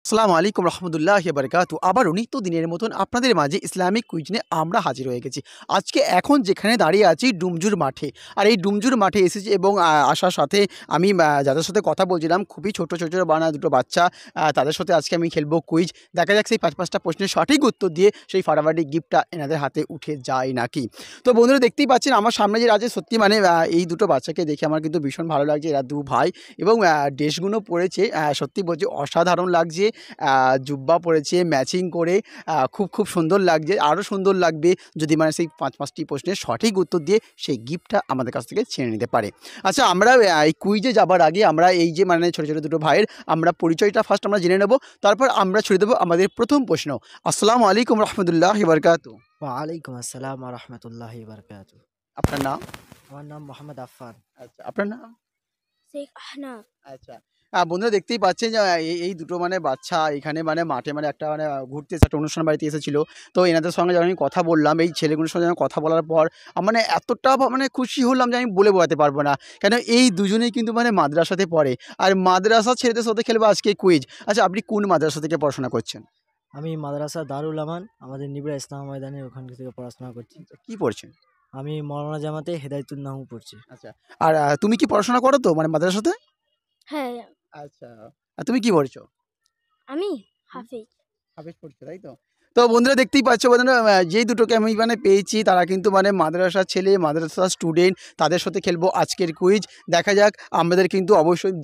আসসালামু আলাইকুম রহমতুল্লাহি বারাকাতু। আবারও নিত্যদিনের মতন আপনাদের মাঝে ইসলামিক কুইজ নিয়ে আমরা হাজির হয়ে গেছি। আজকে এখন যেখানে দাঁড়িয়ে আছি ডুমজুর মাঠে। আর এই ডুমজুর মাঠে এসেছি এবং আসার সাথে আমি যাদের সাথে কথা বলছিলাম খুবই ছোট বানা দুটো বাচ্চা, তাদের সাথে আজকে আমি খেলবো কুইজ। দেখা যাক সেই ৫টা প্রশ্নের সঠিক উত্তর দিয়ে সেই ফাটাফাটি গিফটটা এনাদের হাতে উঠে যায় নাকি। তো বন্ধুরা দেখতেই পাচ্ছেন আমার সামনে যে আছে সত্যি মানে এই দুটো বাচ্চাকে দেখে আমার কিন্তু ভীষণ ভালো লাগছে। এরা দু ভাই এবং ড্রেসগুলো পরেছে সত্যি বলছি অসাধারণ লাগছে। জুব্বা পরেছে ম্যাচিং করে, খুব সুন্দর লাগছে। আরও সুন্দর লাগবে যদি মানে সেই ৫টি প্রশ্নের সঠিক উত্তর দিয়ে সেই গিফটটা আমাদের কাছ থেকে ছিনে নিতে পারে। আচ্ছা, আমরা এই কুইজে যাবার আগে আমরা এই যে মানে ছোটো দুটো ভাইয়ের আমরা পরিচয়টা ফার্স্ট আমরা জেনে নেব, তারপর আমরা ছুড়ে দেবো আমাদের প্রথম প্রশ্ন। আসসালামু আলাইকুম রহমতুল্লাহি বারাকাতু। ওয়ালাইকুম আসসালাম ওয়া রাহমাতুল্লাহি ওয়া বারাকাতুহু। আপনার নাম? আমার নাম মোহাম্মদ আফফান। আচ্ছা, আপনার নাম? শেখ আহনাফ। আচ্ছা। বন্ধুরা দেখতেই পাচ্ছেন যে এই দুটো মানে বাচ্চা এখানে মানে মাঠে মানে একটা মানে ঘুরতে এসে একটা অনুষ্ঠান বাড়িতে এসেছিল। তো এনাদের সঙ্গে যখন আমি কথা বললাম, এই ছেলেগুলোর সঙ্গে যখন কথা বলার পর মানে এতটা মানে খুশি হলাম যে আমি বলে বোঝাতে পারবো না। কেন এই দুজনেই কিন্তু মানে মাদ্রাসাতে পড়ে। আর মাদ্রাসার ছেলেদের সাথে খেলবো আজকে কুইজ। আচ্ছা, আপনি কোন মাদ্রাসা থেকে পড়াশোনা করছেন? আমি মাদ্রাসা দারুল আমান আমাদের নিবরা ইসলাম ময়দানে ওখান থেকে পড়াশোনা করছি। কি পড়ছেন? আমি মওলানা জামাতে হেদায়েতুন নাহু পড়ছি। আচ্ছা। আর তুমি কি পড়াশোনা করো তো মানে মাদ্রাসাতে? হ্যাঁ, আচ্ছা। আর তুমি কি পড়ছো? আমি হাফিজ। হাফেজ পড়ছে, তাই তো? তো বন্ধুরা দেখতেই পাচ্ছ বন্ধুরা, যেই দুটোকে আমি মানে পেয়েছি তারা কিন্তু মানে মাদ্রাসার ছেলে, মাদ্রাসার স্টুডেন্ট। তাদের সাথে খেলবো আজকের কুইজ। দেখা যাক, আমাদের কিন্তু অবশ্যই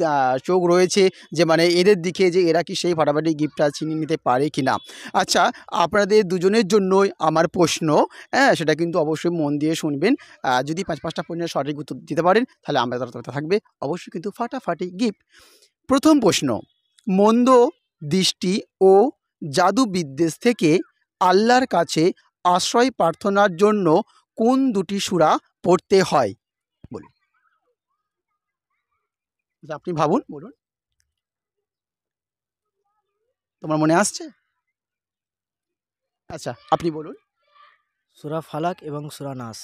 চোখ রয়েছে যে মানে এদের দিকে যে এরা কি সেই ফাটাফাটি গিফটটা ছিনিয়ে নিতে পারে কি না। আচ্ছা, আপনাদের দুজনের জন্যই আমার প্রশ্ন, হ্যাঁ সেটা কিন্তু অবশ্যই মন দিয়ে শুনবেন। যদি ৫টা প্রশ্নের সঠিক উত্তর দিতে পারেন তাহলে আমরা তার থাকবে অবশ্যই কিন্তু ফাটাফাটি গিফট। প্রথম প্রশ্ন, মন্দ দৃষ্টি ও জাদু বিদ্বেষ থেকে আল্লাহর কাছে আশ্রয় প্রার্থনার জন্য কোন দুটি সূরা পড়তে হয়? বলুন। আচ্ছা, আপনি ভাবুন, বলুন। তোমার মনে আসছে? আচ্ছা, আপনি বলুন। সূরা ফালাক এবং সূরা নাস।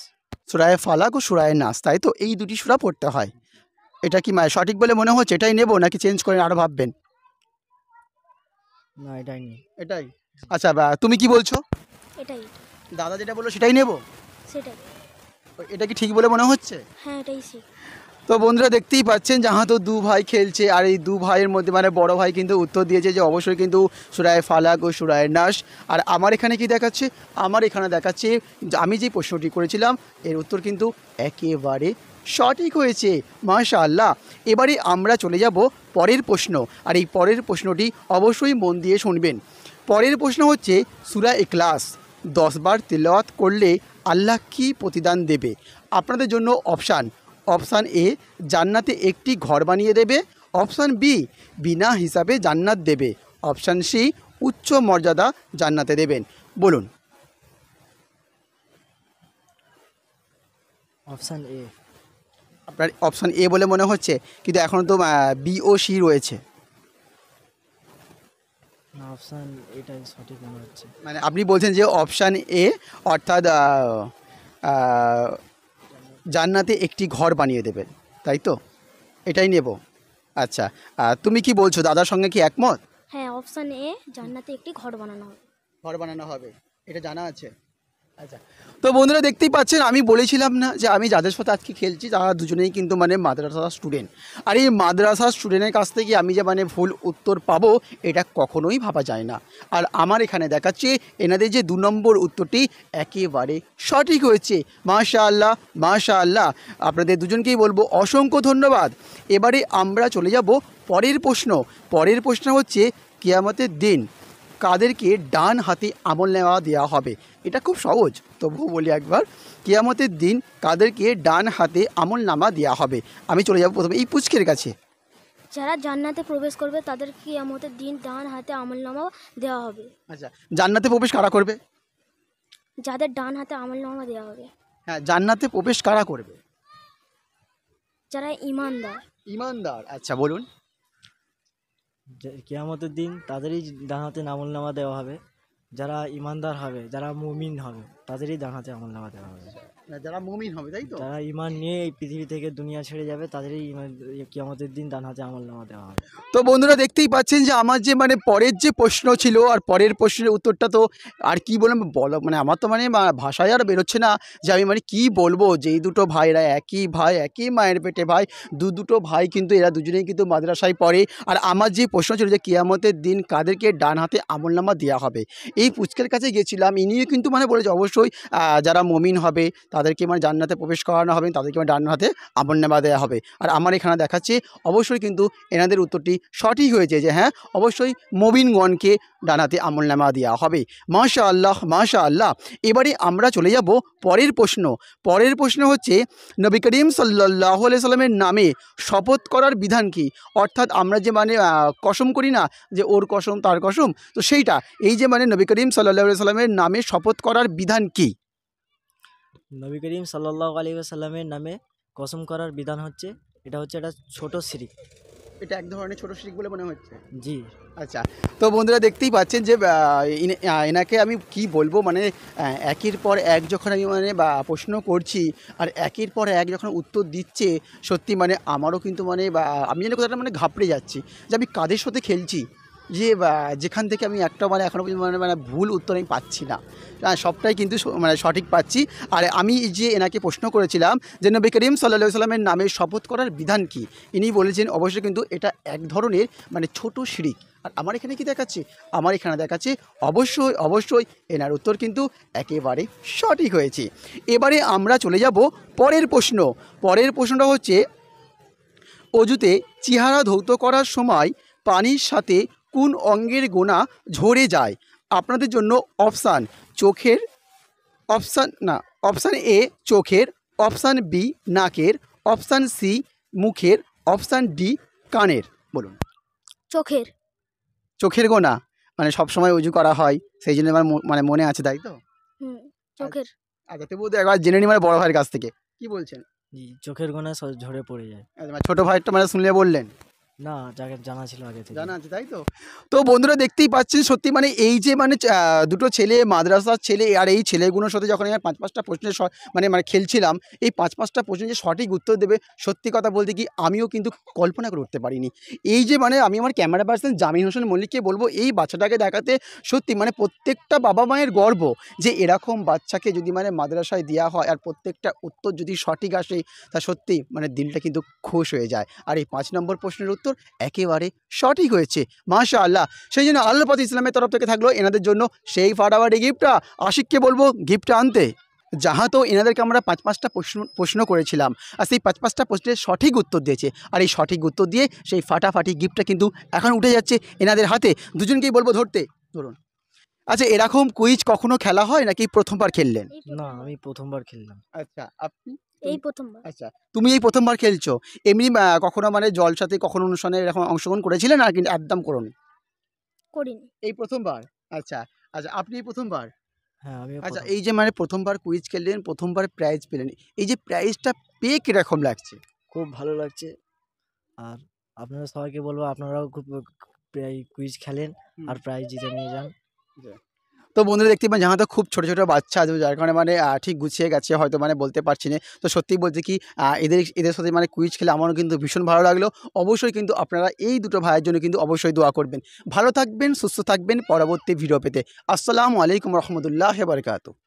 সূরায়ে ফালাক ও সূরায়ে নাস, তাই তো? এই দুটি সূরা পড়তে হয়। এটা কি সঠিক বলে মনে হচ্ছে? এটাই নেব নাকি চেঞ্জ করে আরও ভাববেন? না, এটাই নেই। এটাই। আচ্ছা, তুমি কি বলছো? এটাই, দাদা যেটা বললো সেটাই নেব? সেটাই। এটা কি ঠিক বলে মনে হচ্ছে? হ্যাঁ, এটাই ঠিক। তো বন্ধুরা দেখতেই পাচ্ছেন যাহা তো দু ভাই খেলছে, আর এই দু ভাইয়ের মধ্যে মানে বড় ভাই কিন্তু উত্তর দিয়েছে যে অবশ্যই কিন্তু সূরায়ে ফালাক ও সূরায়ে নাস। আর আমার এখানে কি দেখাচ্ছে? আমার এখানে দেখাচ্ছে যে আমি যে প্রশ্নটি করেছিলাম এর উত্তর কিন্তু একেবারে সঠিক হয়েছে, মাশাআল্লাহ। এবারে আমরা চলে যাব পরের প্রশ্ন, আর এই পরের প্রশ্নটি অবশ্যই মন দিয়ে শুনবেন। পরের প্রশ্ন হচ্ছে সূরা ইখলাস 10 বার তিলাওয়াত করলে আল্লাহ কী প্রতিদান দেবে? আপনাদের জন্য অপশান এ জান্নাতে একটি ঘর বানিয়ে দেবে, অপশান বি বিনা হিসাবে জান্নাত দেবে, অপশান সি উচ্চ মর্যাদা জান্নাতে দেবেন। বলুন। Option A. আপনার অপশান এ বলে মনে হচ্ছে, কিন্তু এখনও তো বি ও সি রয়েছে। না, অপশান এটাই সঠিক মনে হচ্ছে। মানে আপনি বলছেন যে অপশান এ, অর্থাৎ জান্নাতে একটি ঘর বানিয়ে দেবেন, তাই তো? এটাই নেব। আচ্ছা, তুমি কি বলছো? দাদার সঙ্গে কি একমত? হ্যাঁ, অপশান এ, জান্নাতে একটি ঘর বানানো হবে। ঘর বানানো হবে, এটা জানা আছে। আচ্ছা, তো বন্ধুরা দেখতেই পাচ্ছেন আমি বলেছিলাম না যে আমি যাদের সাথে আজকে খেলছি তারা দুজনেই কিন্তু মানে মাদ্রাসার স্টুডেন্ট। আর এই মাদ্রাসার স্টুডেন্টের কাছ থেকে আমি যে মানে ভুল উত্তর পাবো এটা কখনোই ভাবা যায় না। আর আমার এখানে দেখাচ্ছে এনাদের যে 2 নম্বর উত্তরটি একেবারে সঠিক হয়েছে, মাশাআল্লাহ মাশাআল্লাহ। আপনাদের দুজনকেই বলবো অসংখ্য ধন্যবাদ। এবারে আমরা চলে যাব পরের প্রশ্ন। পরের প্রশ্ন হচ্ছে কিয়ামতের দিন কাদেরকে ডান হাতে আমলনামা দেওয়া হবে? এটা খুব সহজ, তবুও বলি একবার। কিয়ামতের দিন কাদেরকে ডান হাতে আমলনামা দেওয়া হবে? আমি চলে যাব প্রথমে এই পুচকের কাছে। যারা জান্নাতে প্রবেশ করবে তাদের কিয়ামতের দিন ডান হাতে আমলনামা দেওয়া হবে। আচ্ছা, জান্নাতে প্রবেশ কারা করবে? যাদের ডান হাতে আমলনামা দেওয়া হবে, হ্যাঁ, জান্নাতে প্রবেশ কারা করবে? যারা ঈমানদার। ইমানদার। আচ্ছা, বলুন। কিয়ামতের দিন তাদেরই ডান হাতে আমলনামা দেওয়া হবে। যারা ইমানদার হবে, যারা মুমিন হবে, তাদেরই ডান হাতে আমলনামা দেওয়া হবে। যারা মুমিন হবে, তাই তো? যারা ঈমান নিয়ে এই পৃথিবী থেকে দুনিয়া ছেড়ে যাবে তাদেরই কিয়ামতের দিন ডান হাতে আমলনামা দেওয়া হবে। তো বন্ধুরা দেখতেই পাচ্ছেন যে আমার যে মানে পরের যে প্রশ্ন ছিল, আর পরের প্রশ্নের উত্তরটা তো আর কি বললাম বলো, মানে আমার তো মানে ভাষায় আর বেরোচ্ছে না যে আমি মানে কি বলবো। যেই দুটো ভাইরা একই ভাই, একই মায়ের পেটে ভাই, দুটো ভাই, কিন্তু এরা দুজনেই কিন্তু মাদ্রাসায় পড়ে। আর আমার যে প্রশ্ন ছিল যে কিয়ামতের দিন কাদেরকে ডান হাতে আমলনামা দেওয়া হবে, এই পুচকের কাছে গেছিলাম, ইনিও কিন্তু মানে বলেছে অবশ্যই যারা মুমিন হবে তাদেরকে মানে জান্নাতে প্রবেশ করানো হবে, তাদেরকে মানে ডান হাতে আমলনামা দেওয়া হবে। আর আমার এখানে দেখাচ্ছে অবশ্যই কিন্তু এনাদের উত্তরটি সঠিক হয়েছে যে হ্যাঁ, অবশ্যই মুমিনগণকে ডান হাতে আমলনামা দেওয়া হবে। মাশাআল্লাহ, মাশাআল্লাহ। এবারে আমরা চলে যাব পরের প্রশ্ন। পরের প্রশ্ন হচ্ছে নবী করিম সাল্লাল্লাহু আলাইহি সাল্লামের নামে শপথ করার বিধান কি? অর্থাৎ আমরা যে মানে কসম করি না যে ওর কসম তার কসম, তো সেইটা এই যে মানে নবী করিম সাল্লাল্লাহু আলাইহি সাল্লামের নামে শপথ করার বিধান কি? নবী করিম সাল্লাল্লাহু আলাইহি ওয়াসাল্লামের নামে কসম করার বিধান হচ্ছে, এটা হচ্ছে একটা ছোট শিরিক। এটা এক ধরনের ছোট শিরিক বলে মনে হচ্ছে। জি। আচ্ছা, তো বন্ধুরা দেখতেই পাচ্ছেন যে এনাকে আমি কি বলবো, মানে একের পর এক যখন আমি মানে প্রশ্ন করছি আর একের পর এক যখন উত্তর দিচ্ছে, সত্যি মানে আমারও কিন্তু মানে আমি যেন কথাটা মানে ঘাবড়ে যাচ্ছি যে আমি কাদের সাথে খেলছি, যে যেখান থেকে আমি একটা মানে এখনও পর্যন্ত মানে ভুল উত্তর আমি পাচ্ছি না, সবটাই কিন্তু মানে সঠিক পাচ্ছি। আর আমি যে এনাকে প্রশ্ন করেছিলাম যে নবী করিম সাল্লাল্লাহু আলাইহি সাল্লামের নামে শপথ করার বিধান কি, ইনি বলেছেন অবশ্যই কিন্তু এটা এক ধরনের মানে ছোট শিরিক। আর আমার এখানে কি দেখাচ্ছে, আমার এখানে দেখাচ্ছে অবশ্যই অবশ্যই এনার উত্তর কিন্তু একেবারে সঠিক হয়েছে। এবারে আমরা চলে যাব পরের প্রশ্ন। পরের প্রশ্নটা হচ্ছে অজুতে চেহারা ধৌত করার সময় পানির সাথে কোন অঙ্গের গোনা ঝরে যায়? আপনাদের জন্য অপশান চোখের, অপশান এ চোখের, অপশান বি নাকের, অপশান সি মুখের, অপশান ডি কানের। বলুন। চোখের। চোখের গোনা মানে সবসময় উজু করা হয়, সেই জন্য আমার মানে মনে আছে, তাই তো? হুম, চোখের। আচ্ছা, তবু তো একবার জেনে নি মানে বড় ভাইয়ের কাছ থেকে, কি বলছেন? জি, চোখের গোনা ঝরে পড়ে যায়। আচ্ছা, মানে ছোটো ভাইটা মানে শুনলে বললেন না, যাকে জানা ছিল আগে থেকে। জানা আছে, তাই তো? তো বন্ধুরা দেখতেই পাচ্ছেন সত্যি মানে এই যে মানে দুটো ছেলে মাদ্রাসার ছেলে, আর এই ছেলেগুলোর সাথে যখন আমি 5-5টা প্রশ্নের মানে খেলছিলাম, এই 5-5টা প্রশ্নের যে সঠিক উত্তর দেবে, সত্যি কথা বলতে কি আমিও কিন্তু কল্পনা করে উঠতে পারিনি। এই যে মানে আমি আমার ক্যামেরা পার্সন জামিন হোসেন মল্লিককে বলবো এই বাচ্চাটাকে দেখাতে, সত্যি মানে প্রত্যেকটা বাবা মায়ের গর্ব যে এরকম বাচ্চাকে যদি মানে মাদ্রাসায় দেওয়া হয় আর প্রত্যেকটা উত্তর যদি সঠিক আসে, তা সত্যি মানে দিলটা কিন্তু খুশ হয়ে যায়। আর এই 5 নম্বর প্রশ্নের উত্তর একেবারে সঠিক হয়েছে, মাশাআল্লাহ। সেই জন্য আল্লাহ পাক ইসলামের তরফ থেকে থাকলো এনাদের জন্য সেই ফাটাফাটি গিফটটা। আশিককে বলবো গিফটটা আনতে। যাহা তো এনাদেরকে আমরা 5-5টা প্রশ্ন করেছিলাম, আর সেই 5-5টা প্রশ্নের সঠিক উত্তর দিয়েছে, আর এই সঠিক উত্তর দিয়ে সেই ফাটাফাটি গিফটটা কিন্তু এখন উঠে যাচ্ছে এনাদের হাতে। দুজনকেই বলবো ধরতে, ধরুন। আচ্ছা, এরকম কুইজ কখনো খেলা হয় নাকি প্রথমবার খেললেন? না, আমি প্রথমবার খেললাম। আচ্ছা, আপনি? এই প্রথমবার। আচ্ছা, তুমি এই প্রথমবার খেলছো। এমনি কখনো মানে জলসাতে কখনো অনুষ্ঠানে এরকম অংশগ্রহণ করেছিলেন না কিন্তু একদম করোনি? করিনি। এই প্রথমবার। আচ্ছা, আচ্ছা, আপনি এই প্রথমবার? হ্যাঁ, আমিও আচ্ছা, প্রথম। এই যে মানে প্রথমবার কুইজ খেললেন, প্রথমবার প্রাইজ পেলেন, এই যে প্রাইজটা পেয়ে কীরকম লাগছে? খুব ভালো লাগছে। আর আপনারা সবাইকে বলবো আপনারাও খুব কুইজ খেলেন আর প্রাইজ জিতে নিয়ে যান। তো বন্ধুরা দেখতে পান, যারা তো খুব ছোটো ছোটো বাচ্চা আছে, যার কারণে মানে ঠিক গুছিয়ে গেছে হয়তো মানে বলতে পারছি না। তো সত্যিই বলতে কি এদের সাথে মানে কুইজ খেলে আমারও কিন্তু ভীষণ ভালো লাগলো। অবশ্যই কিন্তু আপনারা এই দুটো ভাইয়ের জন্য কিন্তু অবশ্যই দোয়া করবেন। ভালো থাকবেন, সুস্থ থাকবেন, পরবর্তী ভিডিও পেতে। আসসালামু আলাইকুম রহমতুল্লাহ বারকাতুহু।